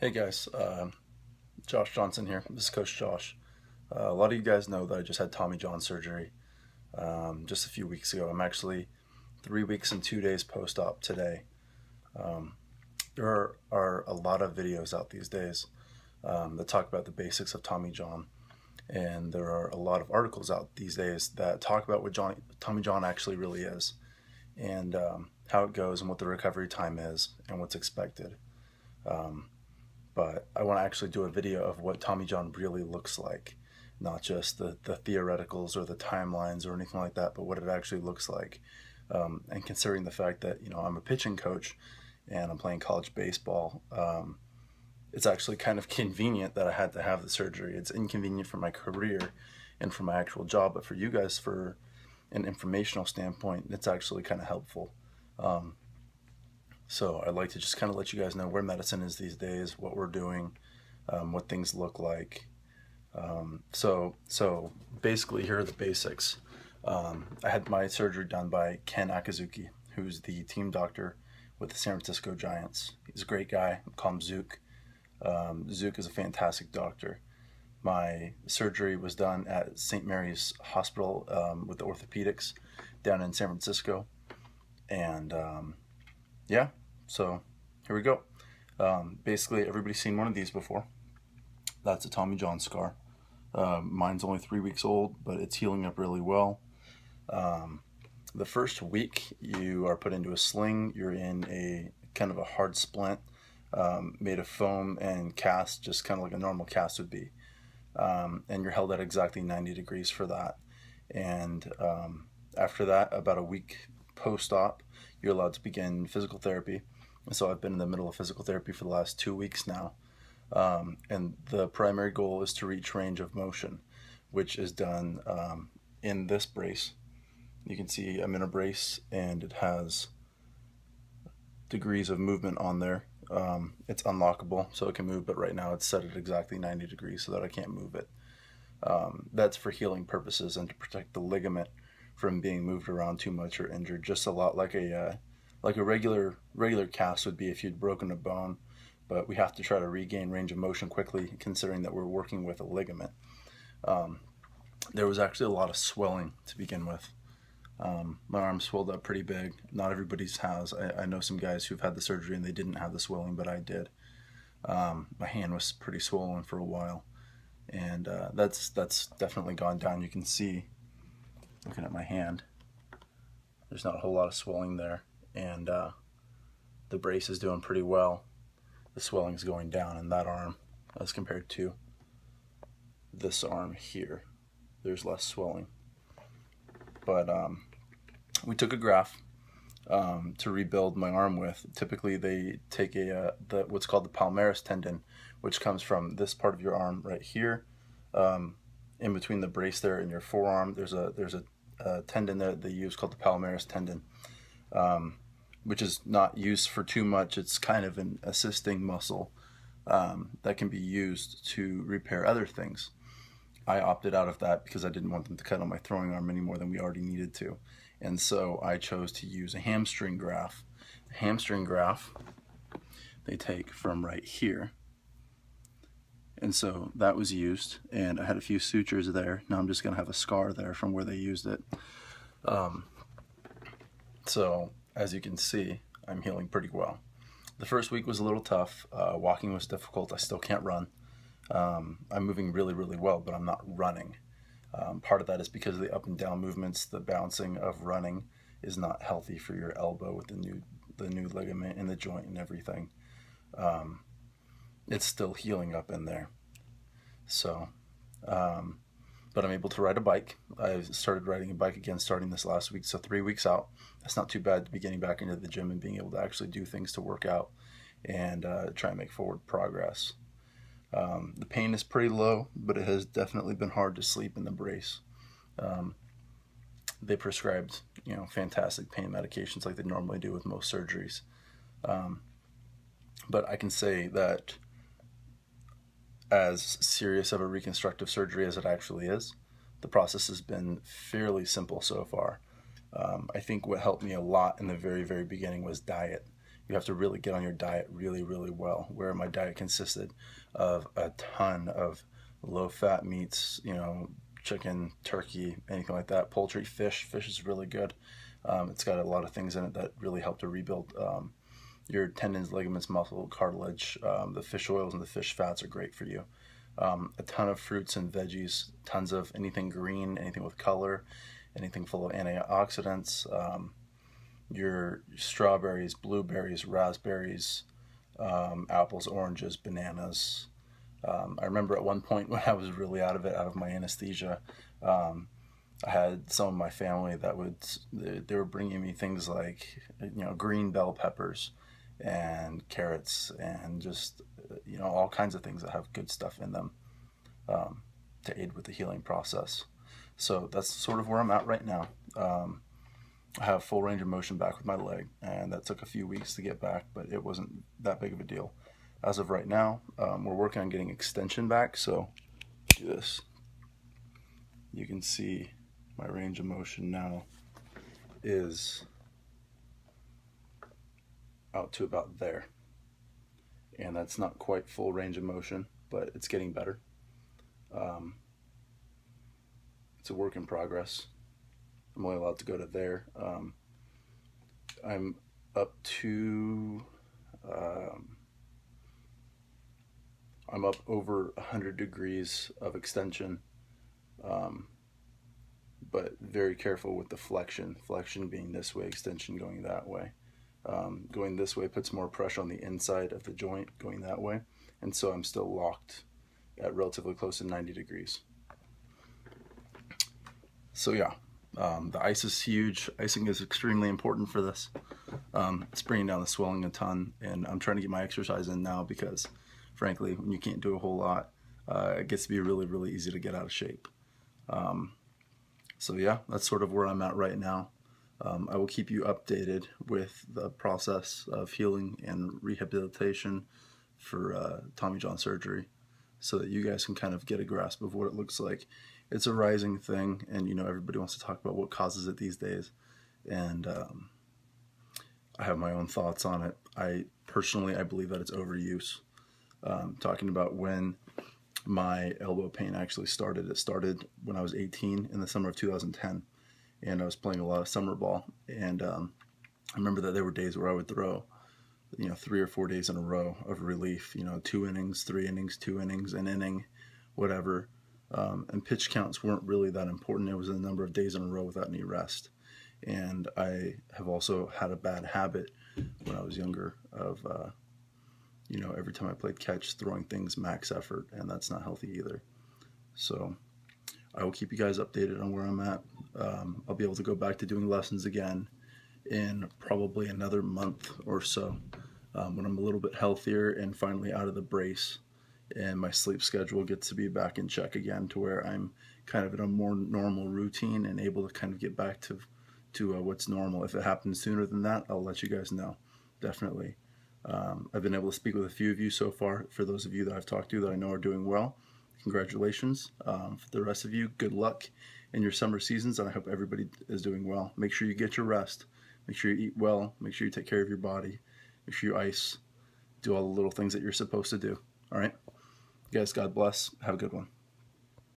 Hey guys, Josh Johnson here. This is Coach Josh. A lot of you guys know that I just had Tommy John surgery just a few weeks ago. I'm actually 3 weeks and 2 days post-op today. There are a lot of videos out these days that talk about the basics of Tommy John, and there are a lot of articles out these days that talk about what Tommy John actually really is, and how it goes, and what the recovery time is, and what's expected. But I want to actually do a video of what Tommy John really looks like, not just the theoreticals or the timelines or anything like that, but what it actually looks like. And considering the fact that, I'm a pitching coach and I'm playing college baseball, it's actually kind of convenient that I had to have the surgery. It's inconvenient for my career and for my actual job, but for you guys, for an informational standpoint, it's actually kind of helpful. So I'd like to just kind of let you guys know where medicine is these days, what we're doing, what things look like. So basically, here are the basics. I had my surgery done by Ken Akazuki, who's the team doctor with the San Francisco Giants. He's a great guy. I call him Zook. Zook is a fantastic doctor. My surgery was done at St. Mary's Hospital with the orthopedics down in San Francisco. And yeah, so here we go. Basically, everybody's seen one of these before. That's a Tommy John scar. Mine's only 3 weeks old, but it's healing up really well. The first week, you are put into a sling. You're in a kind of a hard splint made of foam and cast, just kind of like a normal cast would be. And you're held at exactly 90 degrees for that. And after that, about a week post-op, you're allowed to begin physical therapy. And so I've been in the middle of physical therapy for the last 2 weeks now. And the primary goal is to reach range of motion, which is done in this brace. You can see I'm in a brace and it has degrees of movement on there. It's unlockable, so it can move, but right now it's set at exactly 90 degrees so that I can't move it. That's for healing purposes and to protect the ligament from being moved around too much or injured, just a lot like a regular cast would be if you'd broken a bone, but we have to try to regain range of motion quickly, considering that we're working with a ligament. There was actually a lot of swelling to begin with. My arm swelled up pretty big. Not everybody's has. I know some guys who've had the surgery and they didn't have the swelling, but I did. My hand was pretty swollen for a while, and that's definitely gone down. You can see, looking at my hand, there's not a whole lot of swelling there, and the brace is doing pretty well. The swelling's going down in that arm as compared to this arm here. There's less swelling. But we took a graft to rebuild my arm with. Typically they take what's called the palmaris tendon, which comes from this part of your arm right here, in between the brace there and your forearm. There's a tendon that they use called the palmaris tendon, which is not used for too much. It's kind of an assisting muscle that can be used to repair other things. I opted out of that because I didn't want them to cut on my throwing arm any more than we already needed to. And so I chose to use a hamstring graft. A hamstring graft they take from right here. And so that was used, and I had a few sutures there. Now I'm just going to have a scar there from where they used it. So as you can see, I'm healing pretty well. The first week was a little tough. Walking was difficult. I still can't run. I'm moving really, really well, but I'm not running. Part of that is because of the up and down movements. The bouncing of running is not healthy for your elbow with the new ligament in the joint and everything. It's still healing up in there. So, but I'm able to ride a bike. I started riding a bike again starting this last week, so 3 weeks out. That's not too bad to be getting back into the gym and being able to actually do things to work out and try and make forward progress. The pain is pretty low, but it has definitely been hard to sleep in the brace. They prescribed, fantastic pain medications like they normally do with most surgeries. But I can say that as serious of a reconstructive surgery as it actually is, the process has been fairly simple so far. I think what helped me a lot in the very, very beginning was diet. you have to really get on your diet really, really well, where my diet consisted of a ton of low-fat meats, you know, chicken, turkey, anything like that, poultry, fish. Fish is really good. It's got a lot of things in it that really help to rebuild your tendons, ligaments, muscle, cartilage. The fish oils and the fish fats are great for you. A ton of fruits and veggies, tons of anything green, anything with color, anything full of antioxidants. Your strawberries, blueberries, raspberries, apples, oranges, bananas. I remember at one point when I was really out of my anesthesia, I had some of my family that they were bringing me things like, you know, green bell peppers and carrots and just, you know, all kinds of things that have good stuff in them, to aid with the healing process. So that's sort of where I'm at right now. I have full range of motion back with my leg, and that took a few weeks to get back, but it wasn't that big of a deal. As of right now, we're working on getting extension back, so do this. You can see my range of motion now is out to about there. And that's not quite full range of motion, but it's getting better. It's a work in progress. I'm only allowed to go to there. I'm up to, I'm up over 100 degrees of extension, but very careful with the flexion. Flexion being this way, extension going that way. Going this way puts more pressure on the inside of the joint going that way, and so I'm still locked at relatively close to 90 degrees. So yeah, the ice is huge. Icing is extremely important for this. It's bringing down the swelling a ton, and I'm trying to get my exercise in now because, frankly, when you can't do a whole lot, it gets to be really, really easy to get out of shape. So yeah, that's sort of where I'm at right now. I will keep you updated with the process of healing and rehabilitation for Tommy John surgery, so that you guys can kind of get a grasp of what it looks like. It's a rising thing, and you know, everybody wants to talk about what causes it these days, and I have my own thoughts on it. I believe that it's overuse. Talking about when my elbow pain actually started. It started when I was 18 in the summer of 2010, and I was playing a lot of summer ball, and I remember that there were days where I would throw, you know, 3 or 4 days in a row of relief, you know, 2 innings, 3 innings, 2 innings, an inning, whatever. And pitch counts weren't really that important. It was a number of days in a row without any rest. And I have also had a bad habit when I was younger of, you know, every time I played catch, throwing things max effort, and that's not healthy either. So I will keep you guys updated on where I'm at. I'll be able to go back to doing lessons again in probably another month or so, when I'm a little bit healthier and finally out of the brace, and my sleep schedule gets to be back in check again, to where I'm kind of in a more normal routine and able to kind of get back to what's normal. If it happens sooner than that, I'll let you guys know, definitely. I've been able to speak with a few of you so far. For those of you that I've talked to that I know are doing well, congratulations. For the rest of you, good luck in your summer seasons, and I hope everybody is doing well. Make sure you get your rest. Make sure you eat well. Make sure you take care of your body. Make sure you ice. Do all the little things that you're supposed to do. All right? You guys, God bless. Have a good one.